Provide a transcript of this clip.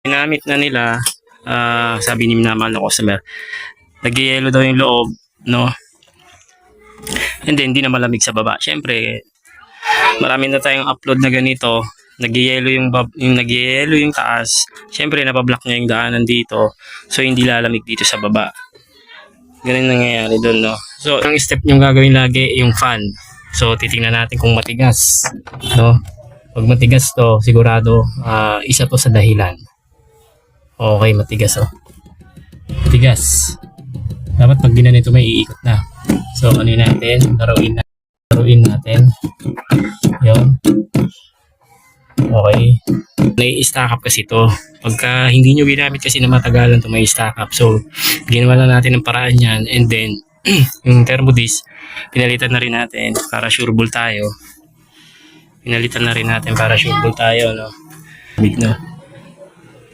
Ginamit na nila, sabi ni minamahal na customer, nag-yellow daw yung loob, no? And then, hindi na malamig sa baba. Siyempre, marami na tayong upload na ganito. Nag-yellow yung taas. Siyempre, napablock niya yung daanan dito. So, hindi lalamig dito sa baba. Ganun nangyayari doon, no? So, ang step nyo gagawin lagi, yung fan. So, titingnan natin kung matigas, no? Pag matigas to, sigurado, isa to sa dahilan. Okay, matigas, oh. Matigas. Dapat pag ginanito may iikot na. So, ano natin? Laruin natin. Yun. Okay. Nai-stack up kasi to. Pagka hindi nyo ginamit kasi na matagalan to, may stack up. So, ginawa na natin ng paraan yan. And then, yung thermodisc, pinalitan na rin natin para sureball tayo. No? Big, no?